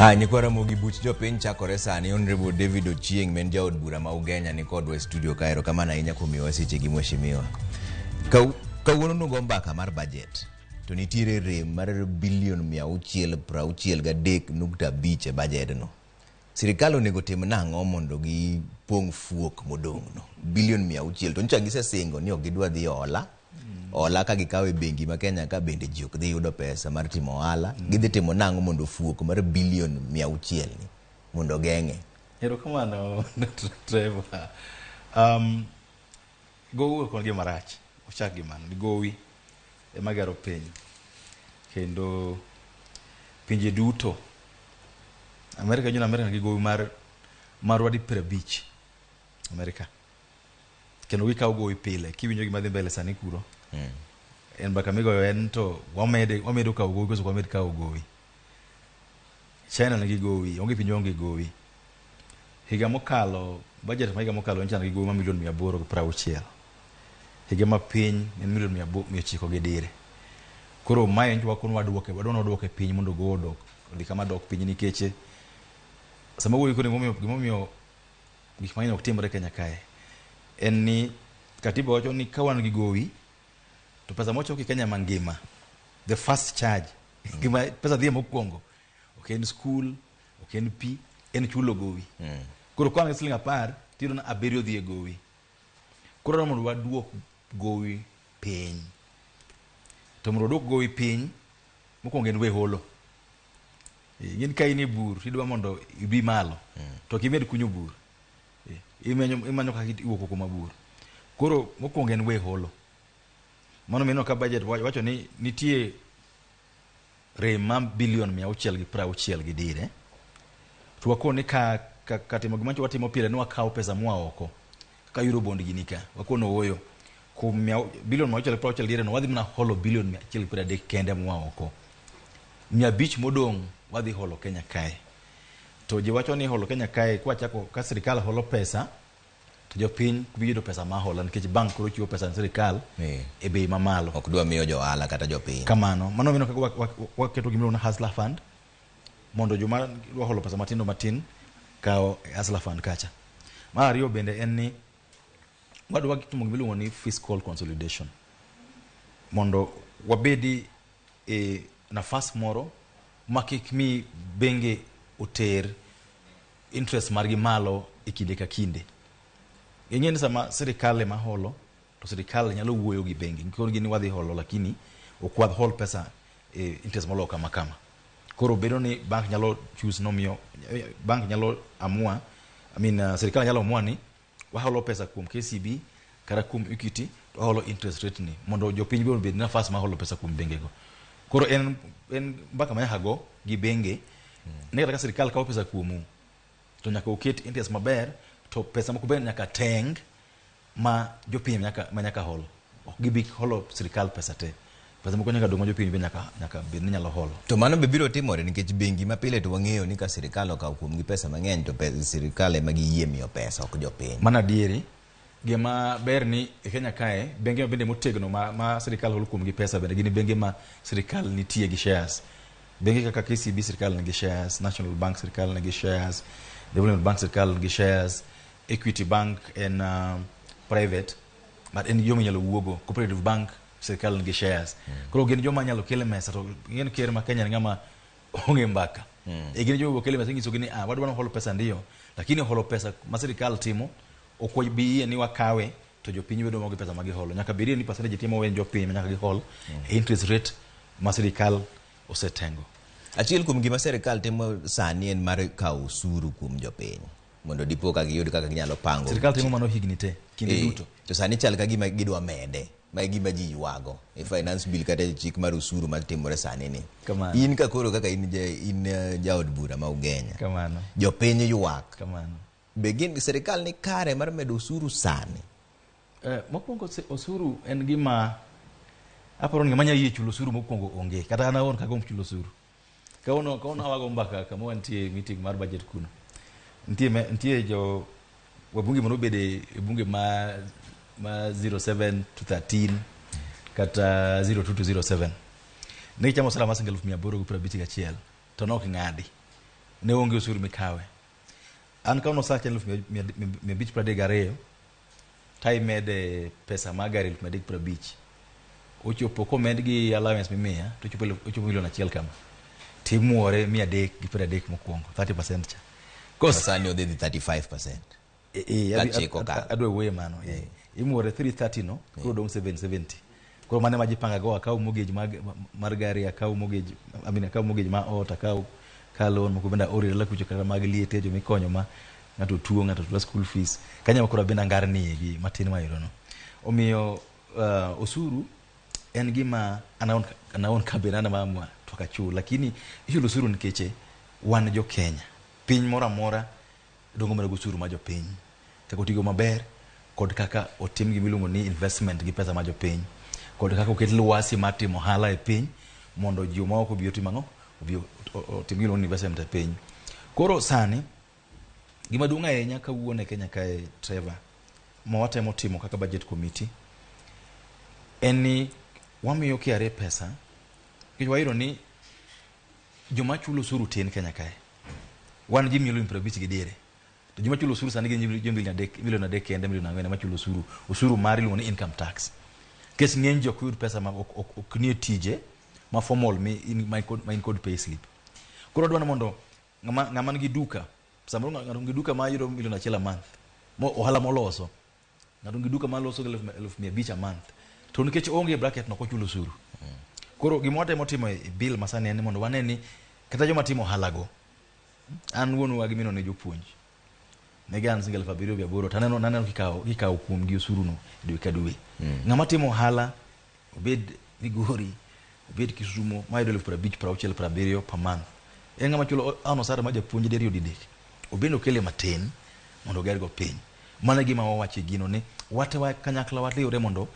Ni kwara mogi buch jopiny chakore sani. Honorable David Ochieng men jaod bura ma Ugenya ni kodwa e studio kaero kamana inya kumiwa seche gi mheshimiwa. Kawuono nugo mbaka mar budget. To nitiere rem mar bilion 663.5 e budget no. Sirikal onego tim nang'o mondo gi pong' fuok modong' no. Bilion 600 to ncha gisesingo ni ok gidwa dhi ola. Ola ka gikawe bengi ma Kenya ka bende ji ok dhi yudo pesa mar timo ohala. Gidhi timo nang'o mondo fuok mar bilion 600 ni mondo geng'e. Erokamano Trevor. Gowi kon gi marach. Ochak gi mano. Gowi ema gero piny. Kendo pinje duto Amerika gi gowi mar wadi 50 Amerika. Kendo gikaw gowi pile kiwinjo gima dhi mbele sani kuro. En baka migoyo en to wamedo kaw gowi koso wamedo kaw gowi. China nigi gowi, onge pinje onge gowi. Higa mokalo budget ma higa mokalo en gi gowi ma milion 860. Higa ma piny en milion 900 Koro mae en wakon waduoke piny mondo go odok odhi kama dok piny nikeche sama wuoyi kone gimomiyo gik mang'eny ok timre Kenya kae en ni katiba wacho ni kawan gi gowi to pesa mochoki Kenya mangima the first charge gima pesa dhie mokwongo ok en school ok en pi en chulo gowi. Koro kwan siling 10 tiro na 7 dhie gowi. Koro mondo waduok gowi piny. To mondo duok gowi piny mokwongo en we holo. Yin ka ini bur idwa mondo ibi malo to kimed kunyo bur. Imanyo kaka iwuok kuma bur. Koro mokwongo en we holo. Mano mino ka budget wacho ni nitie rem bilion 660 gi dire. To wakoni ka timo gimancho watimo pile ni wakaw pesa mwa oko. Ka Eurobond gini ka. Wakono oyo. Kum bilion 660 dire no wadhi mna holo bilion 130 kende mwa oko. 500 modong wadhi holo Kenya kae. To je wacho ni holo Kenya kae kwa chako ka sirikal holo pesa to jopiny kubido pesa ma hola nikech bank koro chiwo pesa ni sirikal e bei mamalo. Ok dwa miyo jo ohala kata jopiny. Kamano, mano mino kaka waketo gimiro na Hustler Fund mondo joma dwa holo pesa matin kao Hustler Fund kacha. Mar ariyo bende en ni wadwa timo gimiluongo ni fiscal consolidation. Mondo wabedi e nafas moro makik mi benge oter interest margi malo e kinde ka kinde. Ing'eni sama sirikal ema holo to sirikal nyalo wuoyo gi bengi. Koro gini wadhi holo lakini ok wadh hol pesa interest molo kama. Koro bedo ni bank nyalo choose nomiyo bank nyalo amua sirikal nyalo amua ni waholo pesa kuom KCB kata kuom Equity to holo interest rate ni mondo jopiny bed nafas ma holo pesa kuom bengego. Koro en mbaka ma hago gi benge ne kata sirikal kawo pesa kuomu to nyaka oket interest maber to pesa moko ben nyaka teng ma jopiny nyaka holo. Ok gibi holo sirikal pesa te. Pesa moko nyaka dong jopiny be nyaka bed ni nyalo holo. To mano be biro timore nikech bengi ma pile to wang'eyo ni ka sirikal okaw kuom gi pesa mang'eny to sirikal ema giyie miyo pesa ok jopiny. Mana dieri gima ber ni e Kenya kae bengi bende motegno ma sirikal holo kuom gi pesa bende gini bengi ma sirikal nitie gi shares. Bengi kaka KCB sirikal nigi shares, National Bank sirikal nigi shares, Development Bank sirikal nigi shares, Equity Bank en private but en yomi nyalo wuogo. Cooperative Bank sirikal nigi shares. Koro gin joma nyalo kele mesa to ng'en ker ma Kenya ngama onge mbaka. Gin joma kele mesa ngiso gini wadwa holo pesa ndiyo lakini holo pesa ma sirikal timo ok bi ni wakawe to jopiny bedo mogi pesa magi holo. Nyaka biri ni percentage timo wen jopiny nyaka gi hol interest rate ma sirikal osetengo. Achiel kuom gima sirikal timo sani en mar kawo osuru kuom jopiny mondo dipo ka giyud kaka ginyalo pango. Sirikal timo mano higni te kinde duto. To sani chal ka gima gidwa mede ma gima ji ywago e finance bill kata chik mar osuru ma timore sani ni. In ka koro kaka in jaod bura ma Ugenya. Kamano. Jopiny ywak. Kamano. Begin sirikal ni kare mar medo osuru sani. Mokwongo osuru en gima aparo ni manya yie chulo osuru mokwongo onge kata ana on kagom chulo osuru. Kaono awago mbaka kama wantie meeting mar budget kuno. Ntie jo wabunge mono bede bunge ma 07 to 13 kata 02 to 07. Ne chamo sala masengel 851 to nok ngadi. ne onge osuru mikawe. An ka nosacha 1532 taimede pesa mag gari 350 ochopo komed gi allowance mimiya to ochopo milion achiel kama timuore 330 mokwongo 30% cha sani odhi 35%. adwe wuoye mano imuore 330 no koro dong 770 koro mane ma jipanga go akaw mortgage mar gari akaw mortgage akaw mortgage ma ot akaw ka loan moko benda ori la kucho kata mag liete jo mikonyo ma ngato tuo ngato tula school fees kanya makoro benda ngarni gi matin ma yiro no omiyo osuru en gima anaon kabena na mamwa tokachu lakini hiyo osuru nikeche wan jo Kenya piny mora mora dongo mana osuru ma jo piny kaka otigo maber kod kaka otim gi miluongo ni investment gi pesa ma jo piny kod kaka oket lwasi mar timo ohala e piny mondo ji ma ok obi otimango otim gi investment e piny. Koro sani gima duong' ahinya kawuono e Kenya kae Trevor ma watemo timo kaka budget committee en ni wamiyo KRA pesa nikech wayudo ni joma chulo osuru tin Kenya kae wan ji milion 50 gi diere to joma chulo osuru sani gin milion 3 kende milion 4 ma chulo osuru mar iluongo ni income tax kes ng'eny jok yud pesa ma ok nie tije ma formal ma in kod pay slip. Koro dwana mondo ng'ama nigi duka samoro ng'ato nigi duka ma yudo milion 1 a month ohala moloso ng'ato nigi duka ma loso 1500 a month to nikech onge bracket no kochulo osuru. Koro gima watemo timo e bill masani en mondo wane ni kata joma timo halago an wuonu wa gimino ne jopuonj ne gan single fabirio boro taneno kikawo kuom gi osuru no dwe ka dwe. Ng'ama timo hala obed Migori obed Kisumo ma yudo 50 per month ng'ama chulo ano sara ma japuonj deriyo didek obendo kele matin mondo gergo piny mana gima wawache gino ni watewa kanyakla watliure mondo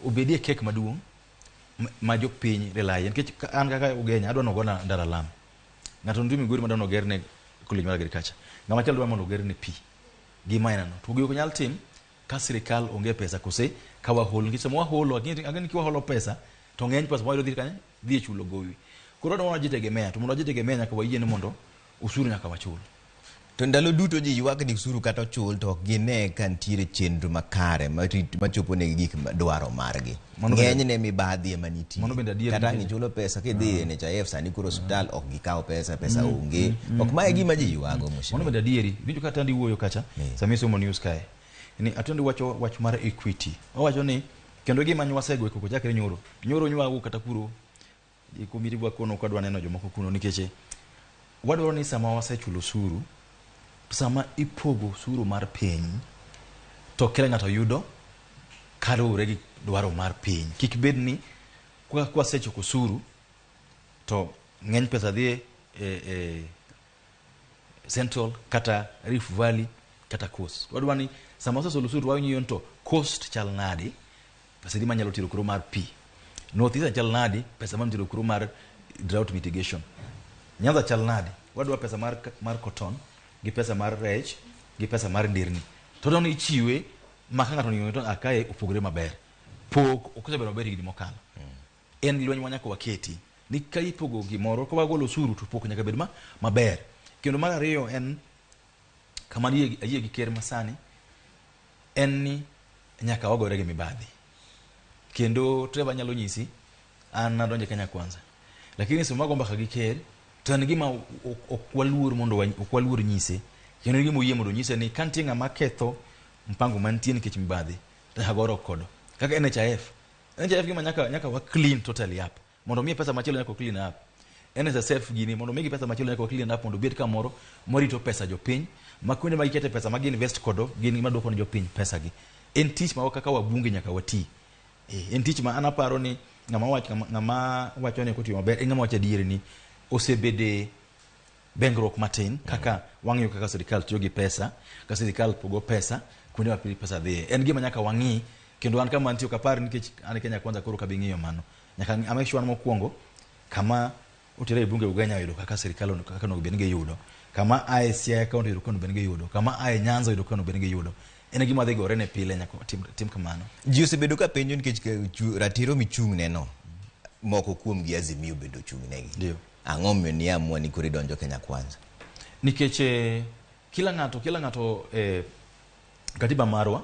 obedie kek maduong' ma jo piny relayen nikech an kaka ugenya adwa nogona ndara lam ng'ato ndi Migori madwa nogerne college mar agriculture ng'ama chalo dwa mondo ogerne pi gima ena no to gigo nyal tim ka sirikal onge pesa kose ka wahol nikech sama waholo ageni ki waholo pesa to ng'eny pesa wayudo dhi kanye dhi chulo gowi. Koro dwa jitegemea to mondo jitegemea nyaka wayiene mondo usuru nyaka wachul. To ndalo duto ji ywak ni usuru kata ochul to gine kan tiere chenro makare machopo ne gik dwaro margi ng'eny ne mibadhi ema nitie kata ngichulo pesa kidhi ne NHIF sani kuro hospital ok gikawo pesa onge ok mae gima ji ywago mondo bende adieri winjo kata ndi wuoyo kacha sami somo news kae ni atondi wach mar equity owacho ni kendo gima nywasego koko chakre nyoro nywago kata kuro komiti bwa kono kadwa neno jomoko kuno nikech wadwaro ni sama wasechulo osuru sama ipogo osuru mar piny to kila ng'ato yudo kaluwore gi dwaro mar piny kik bed ni kwa sechoko osuru to ng'eny pesa dhi Central kata Rift Valley kata Coast. Wadwaro ni sama wasesolo osuru wangiyo to Coast chal nadi pesa di manyalo tiro kuro mar pi North East chal nadi pesa man tiro kuro mar drought mitigation Nyanza chal nadi wadwa pesa mar cotton gi pesa mar rech gi pesa mar ndirni to don ichiwe maka ng'ato ni to akae opogore maber pok okosebedo maber higni mokalo en lweny manyaka waketi ni ka ipogo gimoro ko wagolo osuru to pok nyaka bed maber kendo mar ariyo en kama ayie gi ker masani en ni nyaka wagore gi mibadhi kendo Trevor nyalo nyisi an nadonje Kenya Kwanza lakini sema gomba ka gi ker to en gima okwaluor mondo okwaluor nyise kendo gima oyie mondo nyise ni kantie ng'ama ketho mpango mantie nikech mibadhi to hagoro kodo kaka NHIF gima nyaka wa clean totally up mondo mi pesa machielo nyaka clean up NSSF gini mondo mi pesa machielo nyaka clean up mondo bed kamoro morito pesa jo piny makwende magikete pesa magi invest kodo gini madwoko ne jo piny pesa gi en tich ma kaka wabunge nyaka wati en tich ma anaparo ni ng'ama wacho ni kotiyo maber ng'ama wacho adier ni osebede bengruok matin kaka wang'iyo kaka sirikal tiyo gi pesa ka sirikal pogo pesa kuonde ma pesa dhi en gima nyaka wang'i kendo an kama antiyo kapar nikech an Kenya Kwanza koro ka bing'iyo mano nyaka ame shwan mokwongo kama otire e bunge Ugenya yudo kaka sirikal kaka no benige yudo kama ICI account yudo kono benige yudo kama Nyanza yudo kono benige yudo en gima dhi gore ne pile nyaka tim kamano. Ji osebedo ka penjo nikech ratiro michung' neno moko kuom gi Azimio bedo chung' negi ndio ang'o momiyo niamua ni koro idonjo Kenya Kwanza? Nikech kila ng'ato katiba marwa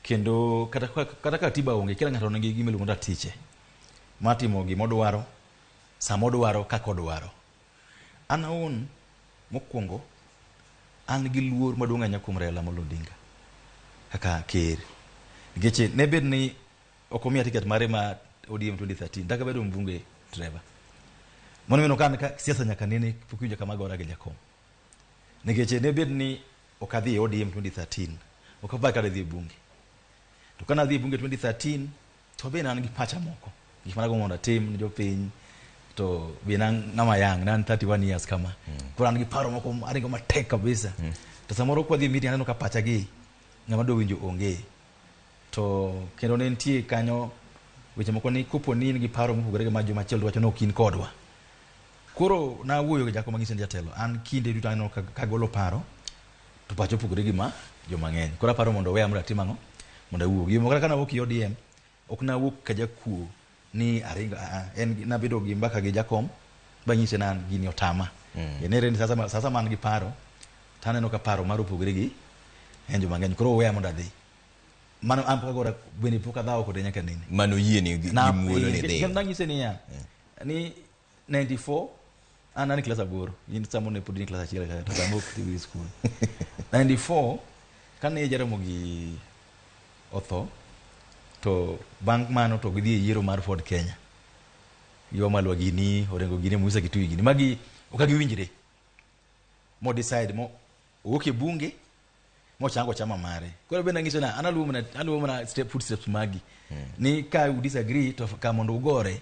kendo kata katiba onge, kila ng'ato nigi gima iluongo ni ratiche matimo gimodwaro samodwaro kakodwaro. An awuon mokwongo an gi luor maduong' ahinya kuom Raila Amolo Odinga kaka ker, nikech ne bed ni ok omiya tiket mare ma ODM 2013 dak bedo mbunge driver. Mono meno kan siasa nyaka nene pukuja kama gora gi jakom. Nikech ne bed ni ok adhi e ODM 2013 ok aba ka dhi bunge. To kana dhi bunge 2013 to be nan gi pacha moko. Gik mana go mondo tim ni jopiny to be nan ngama yang nan 31 years kama. Kuran gi paro moko aringo matek kabisa. To samoro kwa dhi meeting aneno ka pacha gi ngama do winjo onge. To kendo ne nitie kanyo weche moko ni kopo ni gi paro mopogore gi majo machielo wacho no kin kodwa. Koro na wuoyo gi jakom ng'isen jatelo an kinde duto aneno ka golo paro to pacho pogore gi ma joma ng'eny. Koro paro mondo we amra timang'o mondo awuogi. Moko kana wuok ODM ok na wuok ka jakuo ni aringa en na bedo gi mbaka gi jakom banyise nan gini otama. Yenere ni sasa man gi paro taneno ka paro mar opogore gi en joma ng'eny. Koro we amonda dhi. Mano an pok agora bende pok adhawo kode nyaka nini. Mano yie ni gimuolo ni dhi. Genda ng'ise ni ya ni 94 ani class aboro yin samo ne pudi class achiel ka tamok TV school 94 kane Jaramogi otho to bank mano to gidhi e yiero mar Ford Kenya yo malwa gini orengo gini Musa Kitui gini magi okagi winjire mo decide mo oke bunge mo chango chama mare koro benda ngiso na analuo mana footsteps magi ni ka u disagree to ka mondo ugore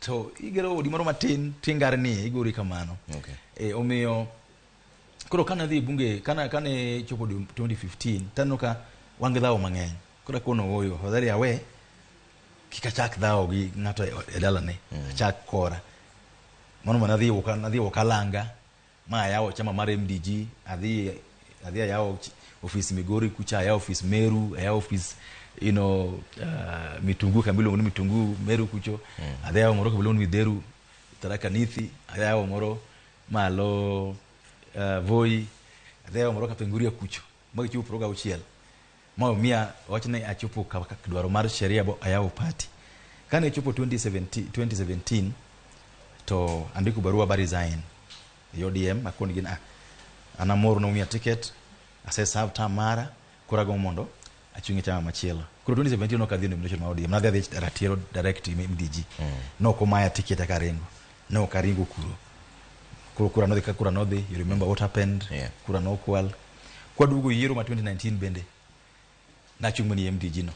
to igero odi moro matin tingar ni igori kamano. Okay. Omiyo koro kana dhi bunge kana chopo 2015 tano ka wange dhawo mang'eny. Koro kono oyo hodari awe kikachak dhawo gi ng'ato e dalane chak kora. Mono mana dhi Okalanga ma yawo chama mar MDG adhi yawo office Migori kucha yawo office Meru yawo office Mitungu kabilo ni Mitungu Meru kucho adhaya moro kabilo ni Midheru Tharaka Nithi adhaya moro malo Voi adhaya moro kapenguria kucho magi chupo proga uchiel ma mia wachne achopo ka dwaro mar sheria bo ayawo party kane chopo 2017 to andiku barua bari resign ODM akoni gin anamoro no mia ticket asesa tamara kurago mondo achungi chama machielo. Kuro 2017 no kadhi nomination ma ODM. Nadhi ratiro direct MDG. No komaya ticket akarengo. No karingo kuro. Kura nodhi. You remember what happened? Yeah. Kura no kwal. Kwa dugo yiero ma 2019 bende. Na chungmani MDG no.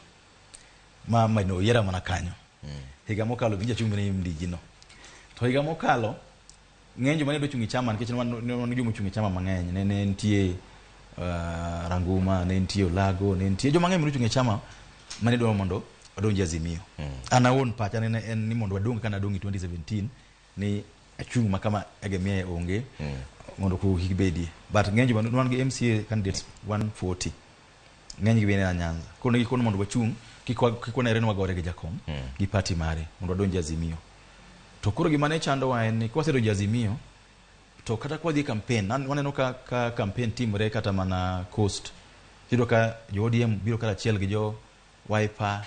Ma no yera mana kanyo. Higa mokalo vinja chungmani MDG no. To higa mokalo ng'enjo mane do chungi chama nikech no jomo chungi chama mang'eny. Ne ntie Ranguma ne ntie Lago ne ntie joma ng'eny chungi chama mane do mondo odonji Azimio. Ana won pacha ne en ni mondo adong kana dongi 2017 ni achung makama egemie onge mondo ku hikbedi. But ng'enjo man gi MCA candidates 140 ng'eny gi bene na Nyanza. Kono gi kono mondo wachung kikone reno magore gi jakom gi party mare mondo odonji Azimio. To koro gi mane chando wa en ni kwa sedo Azimio to kata kwa dhi campaign waneno ka campaign team re kata mana coast kido ka jo ODM biro kala chiel gi jo Wiper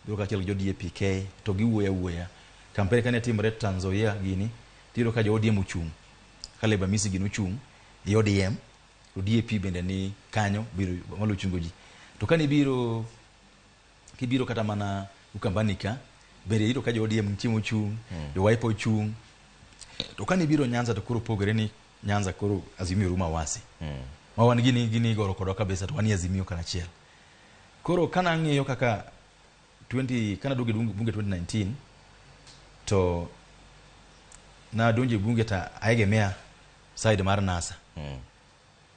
biro kala chiel gi jo DAPK to gi wuoya campaign kane team re Trans Nzoia gini tiro ka jo ODM uchung kale ba misi gino uchung e ODM to DAP bende ni kanyo biro malo chungo ji to kane biro kibiro kata mana Ukambanika bende iro ka jo ODM chimo uchung jo Wiper uchung to kani biro Nyanza to kuro pogore ni Nyanza kuro Azimio ruma wasi ma wan gini goro kodo kabisa to wani Azimio kana chiel koro kana ng'iyo kaka 20 kana doge bunge 2019 to na donje bunge ta aegemea side mar NASA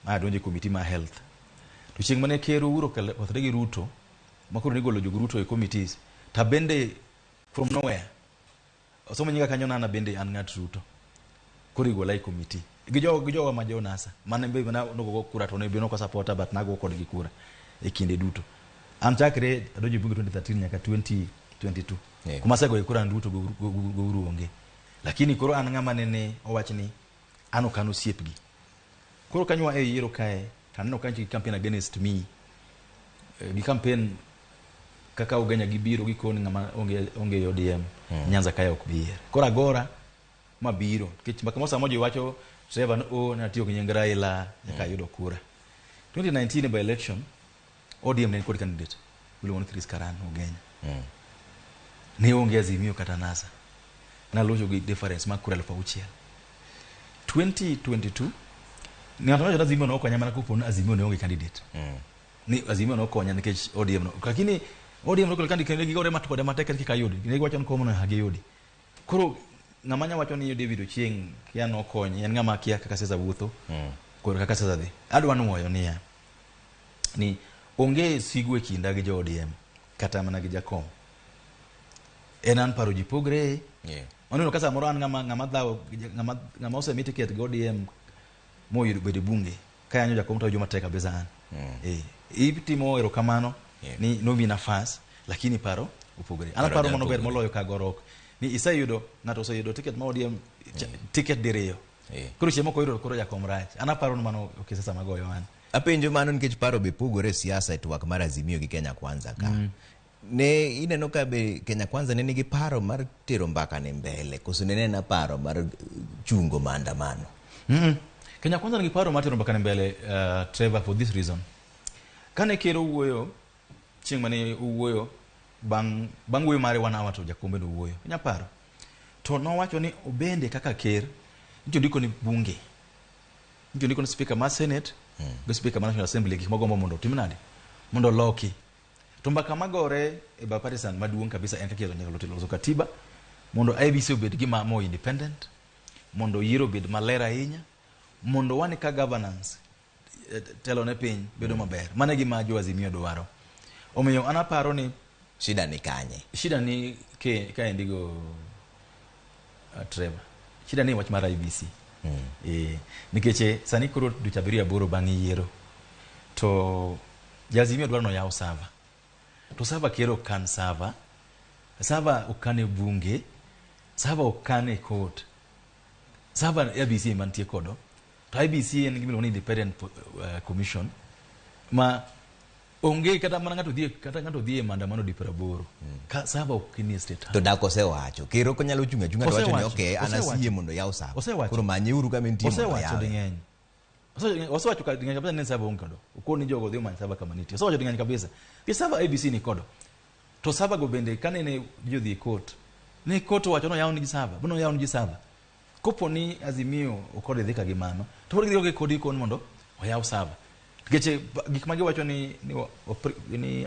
ma donje committee ma health to chieng mane kero uro kale othregi Ruto makoro ni golo jogo Ruto e committees ta bende from nowhere osomo nyinga kanyo na bende an ng'at Ruto kuri go like committee gijo ma jo NASA mane be na no go kura to ne be no ko supporter but nago kod gi kura e kinde duto am chakre adoji bunge 2013 nyaka 2022 kuma sego kura Ruto go uru onge lakini koro an ng'ama nene owach ni an ok an osiepgi. Koro kanywa e yiero kae taneno kanyo gi campaign against me, gi campaign kaka Ugenya gibiro gikoni ng'ama onge ODM Nyanza kae ok bier. Koro agora mabiro nikech mbaka mosa moja iwacho Trevor na tiyo gi nying Raila nyaka yudo kura. 2019 by election ODM ne kod candidate William Chris Karan Ugenya. Ne onge Azimio kata NASA. Na lojo gi difference ma kura 6,000. 2022 ni atawaje Azimio na okonya mana kupona Azimio ne onge candidate. Ni Azimio na okonya nikech ODM no. Lakini ODM no candidate gi gore matko de mateka kika yudi. Ne gwacho ni komo na hage yudi. Koro ng'amanya wacho ni David Ochieng kia no okonyi en ng'ama kia kaka sesa wuotho. Koro kaka sesa dhi. Adwa nuoyo niya. Ni onge sigwe kinda gi jo ODM kata mana gi Jakom. Enan paro ji pogre. Oneno kasa moro an ng'ama dhawo ng'ama osemi ticket gi ODM moyudo bedo bunge. Kaya nyo Jakom to juma teka bezan. Ibitimo erokamano ni nomi nafas lakini paro upogre. Ana paro mono ber moloyo ka gorok. Ni isayudo ng'ato oseyudo ticket ma ODM ticket diriyo. Koro chiemo ko yudo koro Jakom rach. Ana paro mano okisesa magoyo an. Apenjo mano nikech paro be pogore siasa e twak mar Azimio gi Kenya Kwanza ka. Ne ineno ka be Kenya Kwanza ne nigi paro mar tero mbaka ne mbele koso ne na paro mar chungo maandamano. Kenya Kwanza nigi paro mar tero mbaka ne mbele Trevor for this reason. Kane kero wuoyo chieng' mane uwuoyo bang' wuoyo mare wana wato Jakombe no wuoyo. Kenya paro. To nowacho ni obende kaka ker nicho ndiko ni bunge. Nicho ndiko ni speaker ma Senate, go speaker ma National Assembly gik magombo mondo timnade. Mondo loki. To mbaka magore e bipartisan maduong' kabisa en kaka nyalo loso katiba mondo IEBC obed gi mo independent, mondo yiero bed maler ahinya, mondo wane ka governance telo ne piny bedo maber. Mane gima jo Azimio dwaro. Omiyo ana paro ni shida ni kanye. Shida ni ka endigo Trevor. Shida ni wach mar IEBC. Nikeche sani kuro duchabiria boro bang' yiero. To Azimio dwaro no yaw sava. To sava kero kan sava. Sava okane bunge. Sava okane court. Sava IEBC mantie kodo. To IEBC en gimilo ni independent commission. Ma onge kata mana ngato dhie maandamano di 80. Ka sava okini state. To dako se wacho. Kero ko nyalo chunga to wacho ni okay anasiye mondo yaw sava. Koro manyeuru ka mentie mondo yaw. Osewacho ka ding'eny kabisa ne sava onge kodo. Ukoni jogo dhi man sava kama nitie. Osewacho ding'eny kabisa. Ki sava IEBC ni kodo. To sava go bende kane ne jodhi court. Ne court wacho no yaw ni sava. Bono yaw ni sava. Kopo ni Azimio okode dhi ka gimano. To wodi ge kodi kon mondo oyaw sava. Geche gik magi wacho ni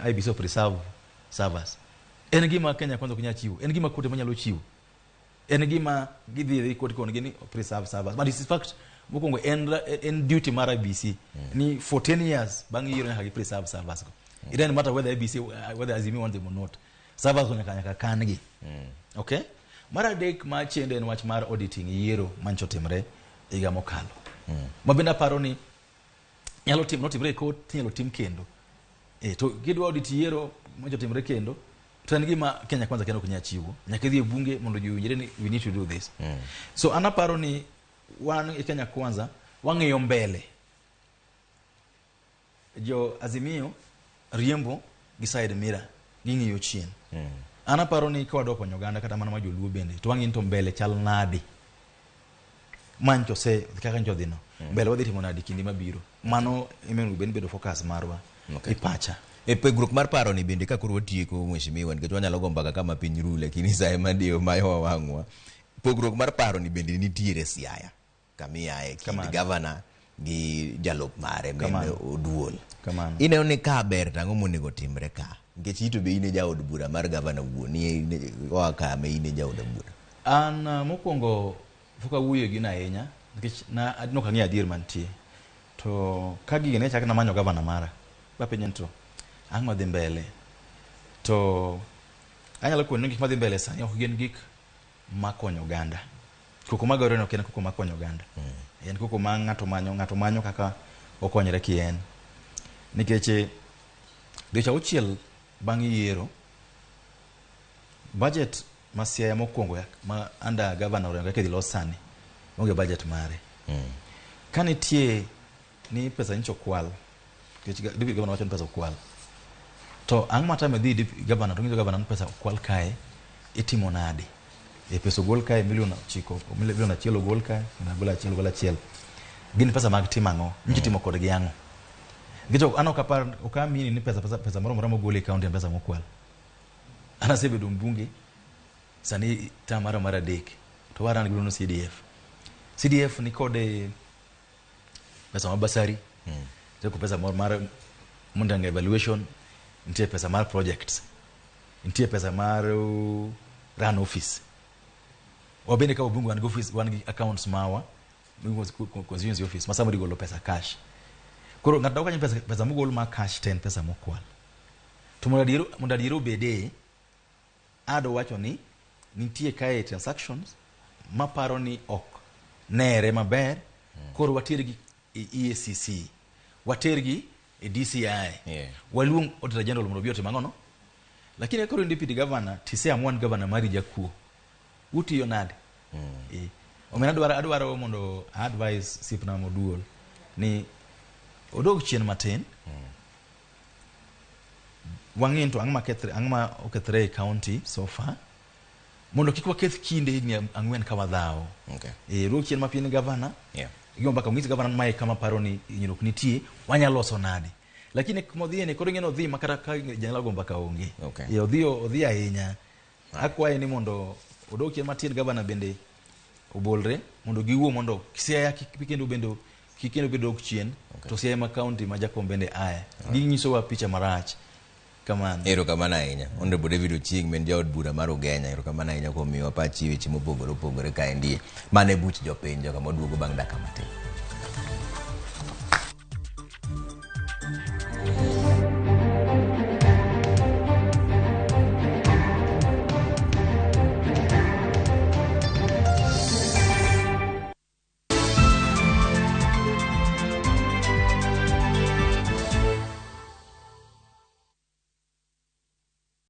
IEBC preserve servers. En gima Kenya Kwanza kunya chiwo. En gima kote manyalo chiwo. En gima gidhi kodi kon gini preserve servers. But this is fact mokongo en duty mar IEBC ni for 10 years bang yiero nyaka preserve servers go. It doesn't matter whether IEBC whether Azimio want them or not. Servers nyaka kan gi. Okay? Mara dek ma chende en wach mar auditing yiero mancho timre higa mokalo. Mabenda paro ni nyalo tim notimre court nyalo tim kendo. To gidwa audit yiero mancho timre kendo. To en gima Kenya Kwanza kendo kunya chiwo. Nyaka dhi e bunge mondo jiwinjre ni we need to do this. So ana paro ni wan e Kenya Kwanza wang'iyo mbele. Jo Azimio riembo gi side mirror ging'iyo chien. Ana paro ni kwa doko Uganda kata mana majoluo bende to wang'in to mbele chal nadi. Mancho se kaka njo dhino. Mbele wadhi timo nadi kindi mabiro. Mano imenu ben bedo focus marwa. Ipacha. E pegruok mar paro ni bende ka kuro tieko mheshimiwa nikech wanyalo gombaga kama piny ru lakini sae madio mayo wang'wa. Pogruok mar paro ni bende nitiere Siaya. Kamiae kind governor gi jalup mare mene Oduol. Ineno ni ka ber tang'o monego timre ka. Nikech ito be ine jaod bura mar governor wuon ni oa kame ine jaod bura. An mokwongo fuka wuoyo gi na ahinya nikech na adno ka ng'e adier mantie. To ka gigi ne chak na manyo governor mara. Bapenyen to ang'o dhi mbele. To anyalo kuonde gik madhi mbele sani ok gin gik makonyo Uganda. Koko magore no ken koko makonyo Uganda. En koko ma ng'ato manyo kaka okonyre kien. Nikech dweche 6 bang' yiero budget ma Siaya mokwongo ma under governor Orengo kaka idhi los sani onge budget mare. Ka nitie ni pesa nyicho kwal, deputy governor wacho ni pesa okwal, to ang' matame dhi governor to ng'iso governor ni pesa okwal kae itimo nade? Pesa ogol kae milion 9, milion 1 ogol kae, gol achiel. Gin pesa mag timo ang'o? Nyicho timo kodgi ang'o? Gicho an ok amini ni pesa moro moro mogol e kaunti en pesa mokwal. An asebedo mbunge sani tam mar adek to waran golo no CDF ni kode pesa mar basari, ko pesa mar mundang evaluation, nitie pesa mar projects, nitie pesa mar run office. Wabende ka wabungu wan office, wan accounts mawa, constituency office, masamo digolo pesa cash. Koro ng'ato kanyo pesa mogol ma cash 10 pesa mokwal. To mondadiero bede ado wacho ni nitie kae transactions maparo ni ok nere maber. Koro watergi EACC, watergi DCI, waluong Auditor General mondo obi otim ang'ono. Lakini koro deputy governor tise amwan governor mari jakuo utiyo nade? Omena adwaro mondo advise sipna moduol ni odog chien matin. Wang'in to ang'ma okethre e county so far mondo kik waketh kinde ni ang'wen kama dhao. Odog chien mapien governor, igomba mbaka ng'is governor mae kama paro ni nyinok nitie wanyalo loso nade. Lakini kumodhi ne koro ng'eno dhi makata ka janyala gomba ka onge. Odhi ahinya. Akwaye ni mondo odog chien matin governor bende obolre mondo giwuo mondo Siaya kikendo bedo ok chien. To Siaya ma county ma Jakom bende aya. Ginyiso wa picha marach. Kamano. Erokamano ahinya. Honorable David Ochieng men jaod bura mar Ugenya. Erokamano ahinya kuom miyo pachi weche mopogore opogore kaendi. Mane buch jopiny joka moduogo bang' dakika matin.